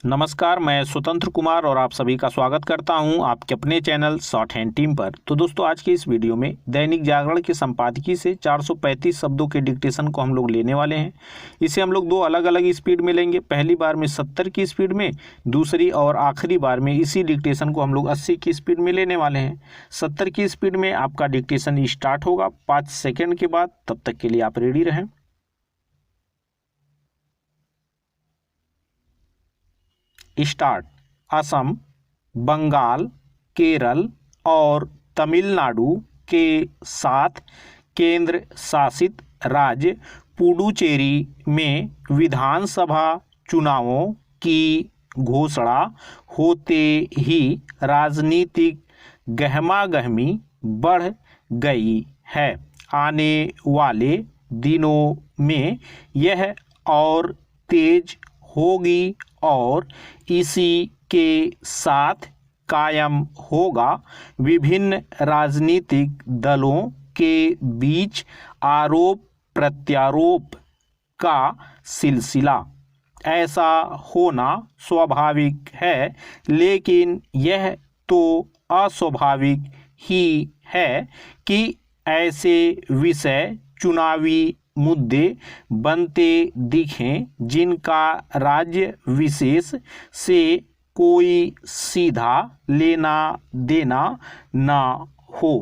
नमस्कार, मैं स्वतंत्र कुमार और आप सभी का स्वागत करता हूं आपके अपने चैनल शॉर्ट हैंड टीम पर। तो दोस्तों, आज के इस वीडियो में दैनिक जागरण के संपादकीय से 435 शब्दों के डिक्टेशन को हम लोग लेने वाले हैं। इसे हम लोग दो अलग अलग स्पीड में लेंगे। पहली बार में 70 की स्पीड में, दूसरी और आखिरी बार में इसी डिक्टेशन को हम लोग 80 की स्पीड में लेने वाले हैं। 70 की स्पीड में आपका डिक्टेशन स्टार्ट होगा 5 सेकेंड के बाद। तब तक के लिए आप रेडी रहें। स्टार्ट। असम, बंगाल, केरल और तमिलनाडु के साथ केंद्र शासित राज्य पुडुचेरी में विधानसभा चुनावों की घोषणा होते ही राजनीतिक गहमागहमी बढ़ गई है। आने वाले दिनों में यह और तेज होगी और इसी के साथ कायम होगा विभिन्न राजनीतिक दलों के बीच आरोप प्रत्यारोप का सिलसिला। ऐसा होना स्वाभाविक है, लेकिन यह तो अस्वाभाविक ही है कि ऐसे विषय चुनावी मुद्दे बनते दिखें जिनका राज्य विशेष से कोई सीधा लेना देना ना हो।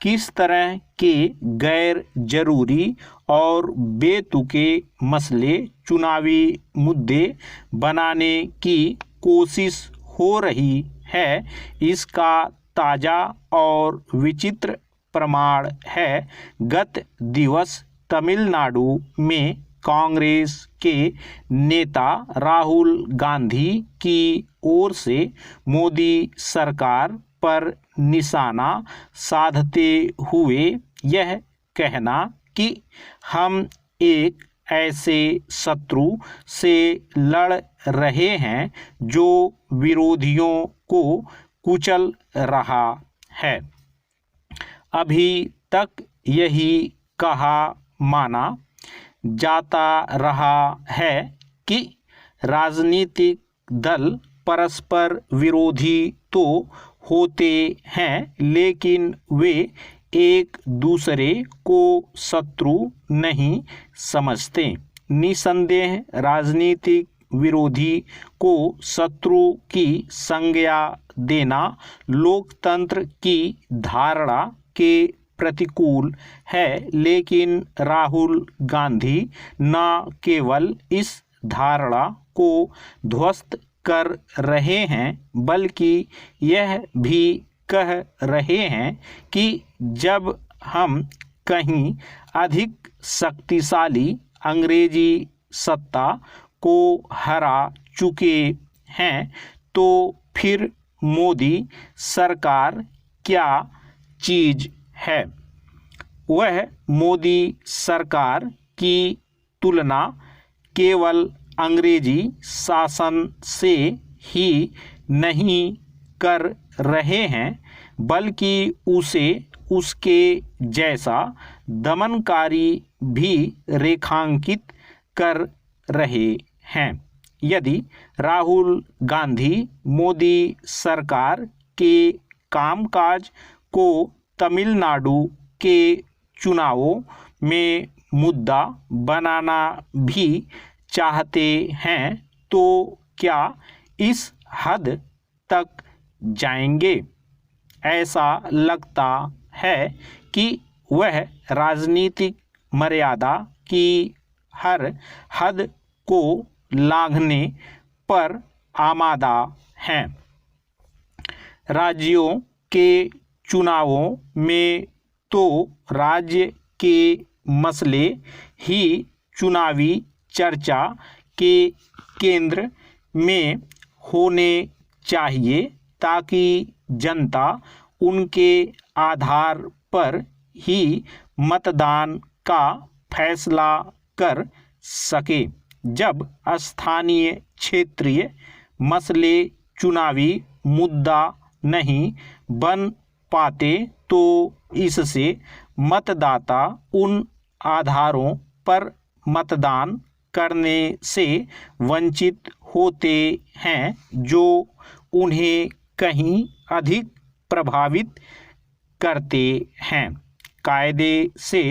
किस तरह के गैर जरूरी और बेतुके मसले चुनावी मुद्दे बनाने की कोशिश हो रही है, इसका ताज़ा और विचित्र प्रमाण है गत दिवस तमिलनाडु में कांग्रेस के नेता राहुल गांधी की ओर से मोदी सरकार पर निशाना साधते हुए यह कहना कि हम एक ऐसे शत्रु से लड़ रहे हैं जो विरोधियों को कुचल रहा है। अभी तक यही कहा माना जाता रहा है कि राजनीतिक दल परस्पर विरोधी तो होते हैं, लेकिन वे एक दूसरे को शत्रु नहीं समझते। निसंदेह राजनीतिक विरोधी को शत्रु की संज्ञा देना लोकतंत्र की धारणा के प्रतिकूल है, लेकिन राहुल गांधी न केवल इस धारणा को ध्वस्त कर रहे हैं, बल्कि यह भी कह रहे हैं कि जब हम कहीं अधिक शक्तिशाली अंग्रेजी सत्ता को हरा चुके हैं, तो फिर मोदी सरकार क्या चीज़ है। वह मोदी सरकार की तुलना केवल अंग्रेजी शासन से ही नहीं कर रहे हैं, बल्कि उसे उसके जैसा दमनकारी भी रेखांकित कर रहे हैं। यदि राहुल गांधी मोदी सरकार के कामकाज को तमिलनाडु के चुनावों में मुद्दा बनाना भी चाहते हैं, तो क्या इस हद तक जाएंगे? ऐसा लगता है कि वह राजनीतिक मर्यादा की हर हद को लांघने पर आमादा हैं। राज्यों के चुनावों में तो राज्य के मसले ही चुनावी चर्चा के केंद्र में होने चाहिए, ताकि जनता उनके आधार पर ही मतदान का फैसला कर सके। जब स्थानीय क्षेत्रीय मसले चुनावी मुद्दा नहीं बन पाते, तो इससे मतदाता उन आधारों पर मतदान करने से वंचित होते हैं जो उन्हें कहीं अधिक प्रभावित करते हैं। कायदे से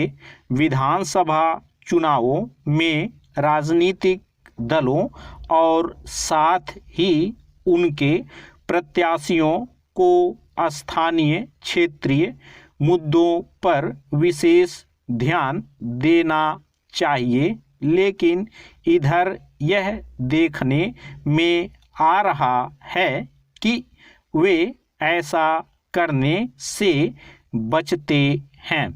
विधानसभा चुनावों में राजनीतिक दलों और साथ ही उनके प्रत्याशियों को स्थानीय क्षेत्रीय मुद्दों पर विशेष ध्यान देना चाहिए, लेकिन इधर यह देखने में आ रहा है कि वे ऐसा करने से बचते हैं।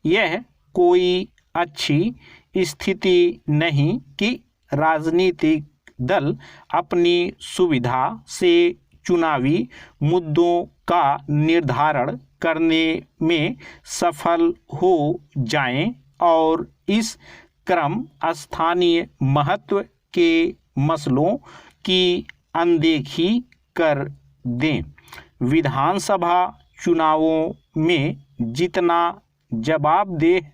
यह कोई अच्छी स्थिति नहीं कि राजनीतिक दल अपनी सुविधा से चुनावी मुद्दों का निर्धारण करने में सफल हो जाएं और इस क्रम स्थानीय महत्व के मसलों की अनदेखी कर दें। विधानसभा चुनावों में जितना जवाबदेह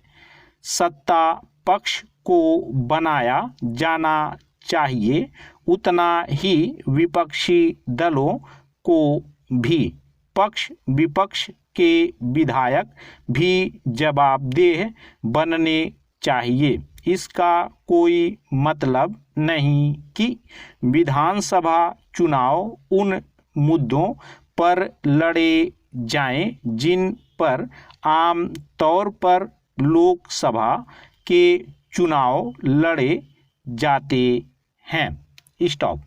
सत्ता पक्ष को बनाया जाना चाहिए, उतना ही विपक्षी दलों को भी। पक्ष विपक्ष के विधायक भी जवाबदेह बनने चाहिए। इसका कोई मतलब नहीं कि विधानसभा चुनाव उन मुद्दों पर लड़े जाएं जिन पर आम तौर पर लोकसभा के चुनाव लड़े जाते हैं। स्टॉप।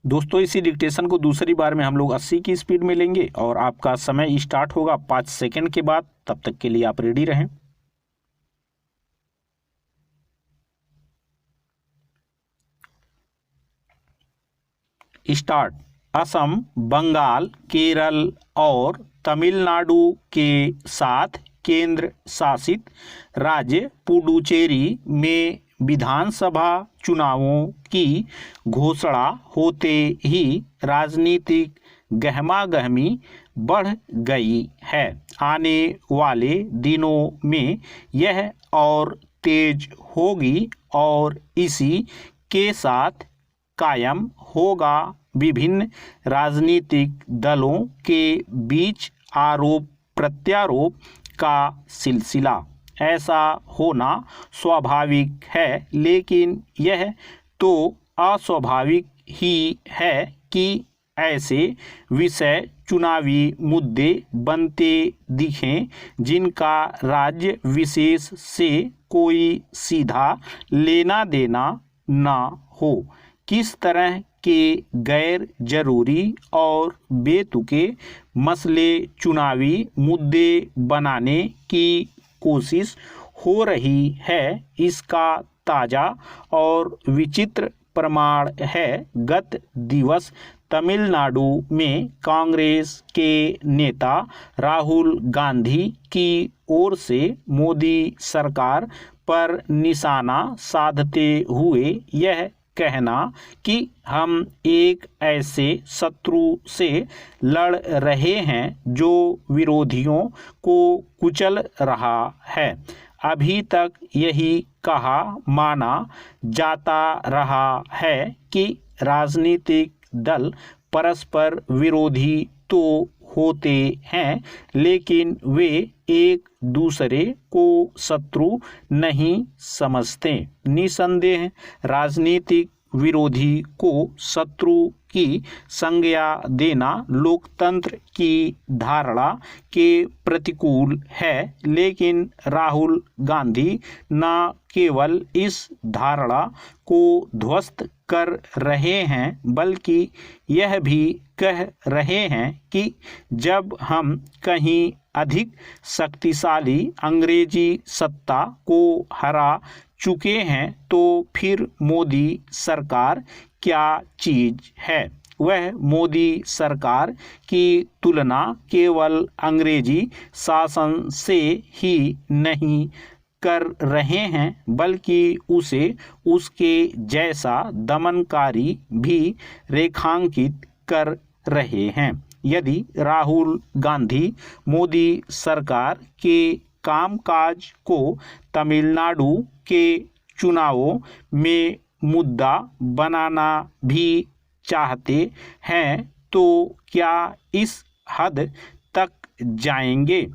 दोस्तों, इसी डिक्टेशन को दूसरी बार में हम लोग 80 की स्पीड में लेंगे और आपका समय स्टार्ट होगा 5 सेकंड के बाद। तब तक के लिए आप रेडी रहें। स्टार्ट। असम, बंगाल, केरल और तमिलनाडु के साथ केंद्र शासित राज्य पुडुचेरी में विधानसभा चुनावों की घोषणा होते ही राजनीतिक गहमागहमी बढ़ गई है। आने वाले दिनों में यह और तेज होगी और इसी के साथ कायम होगा विभिन्न राजनीतिक दलों के बीच आरोप प्रत्यारोप का सिलसिला। ऐसा होना स्वाभाविक है, लेकिन यह तो अस्वाभाविक ही है कि ऐसे विषय चुनावी मुद्दे बनते दिखें जिनका राज्य विशेष से कोई सीधा लेना देना न हो। किस तरह के गैर जरूरी और बेतुके मसले चुनावी मुद्दे बनाने की कोशिश हो रही है, इसका ताज़ा और विचित्र प्रमाण है गत दिवस तमिलनाडु में कांग्रेस के नेता राहुल गांधी की ओर से मोदी सरकार पर निशाना साधते हुए यह कहना कि हम एक ऐसे शत्रु से लड़ रहे हैं जो विरोधियों को कुचल रहा है। अभी तक यही कहा माना जाता रहा है कि राजनीतिक दल परस्पर विरोधी तो होते हैं, लेकिन वे एक दूसरे को शत्रु नहीं समझते। निसंदेह राजनीतिक विरोधी को शत्रु की संज्ञा देना लोकतंत्र की धारणा के प्रतिकूल है, लेकिन राहुल गांधी न केवल इस धारणा को ध्वस्त कर रहे हैं, बल्कि यह भी कह रहे हैं कि जब हम कहीं अधिक शक्तिशाली अंग्रेजी सत्ता को हरा चुके हैं तो फिर मोदी सरकार क्या चीज है। वह मोदी सरकार की तुलना केवल अंग्रेजी शासन से ही नहीं कर रहे हैं, बल्कि उसे उसके जैसा दमनकारी भी रेखांकित कर रहे हैं। यदि राहुल गांधी मोदी सरकार के कामकाज को तमिलनाडु के चुनावों में मुद्दा बनाना भी चाहते हैं तो क्या इस हद तक जाएंगे?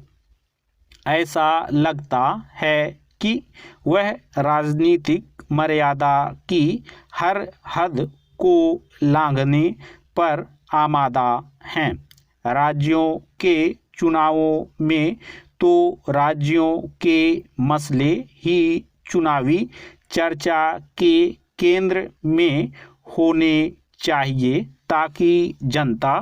ऐसा लगता है कि वह राजनीतिक मर्यादा की हर हद को लांघने पर आमादा हैं। राज्यों के चुनावों में तो राज्यों के मसले ही चुनावी चर्चा के केंद्र में होने चाहिए ताकि जनता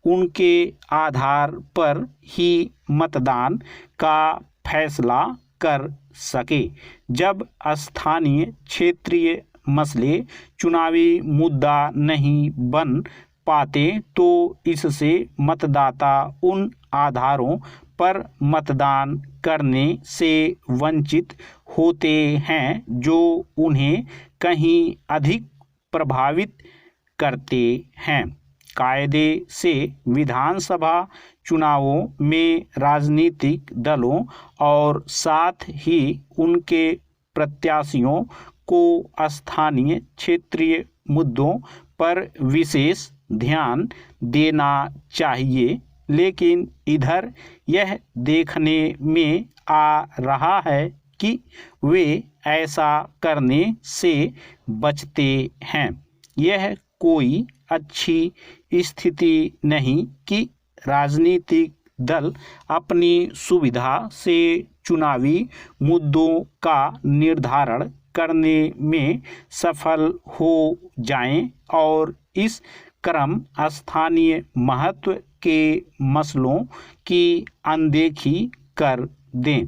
उनके आधार पर ही मतदान का फैसला कर सके। जब स्थानीय क्षेत्रीय मसले चुनावी मुद्दा नहीं बन पाते तो इससे मतदाता उन आधारों पर मतदान करने से वंचित होते हैं जो उन्हें कहीं अधिक प्रभावित करते हैं। कायदे से विधानसभा चुनावों में राजनीतिक दलों और साथ ही उनके प्रत्याशियों को स्थानीय क्षेत्रीय मुद्दों पर विशेष ध्यान देना चाहिए, लेकिन इधर यह देखने में आ रहा है कि वे ऐसा करने से बचते हैं। यह कोई अच्छी स्थिति नहीं कि राजनीतिक दल अपनी सुविधा से चुनावी मुद्दों का निर्धारण करने में सफल हो जाएं और इस क्रम स्थानीय महत्व के मसलों की अनदेखी कर दें।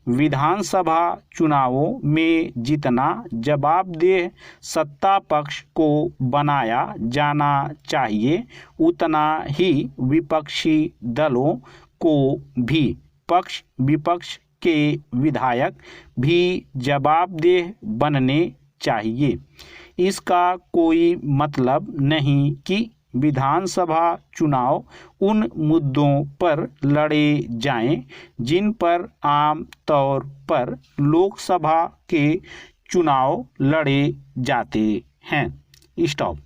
विधानसभा चुनावों में जितना जवाबदेह सत्ता पक्ष को बनाया जाना चाहिए उतना ही विपक्षी दलों को भी। पक्ष विपक्ष के विधायक भी जवाबदेह बनने चाहिए। इसका कोई मतलब नहीं कि विधानसभा चुनाव उन मुद्दों पर लड़े जाएं जिन पर आम तौर पर लोकसभा के चुनाव लड़े जाते हैं। स्टॉप।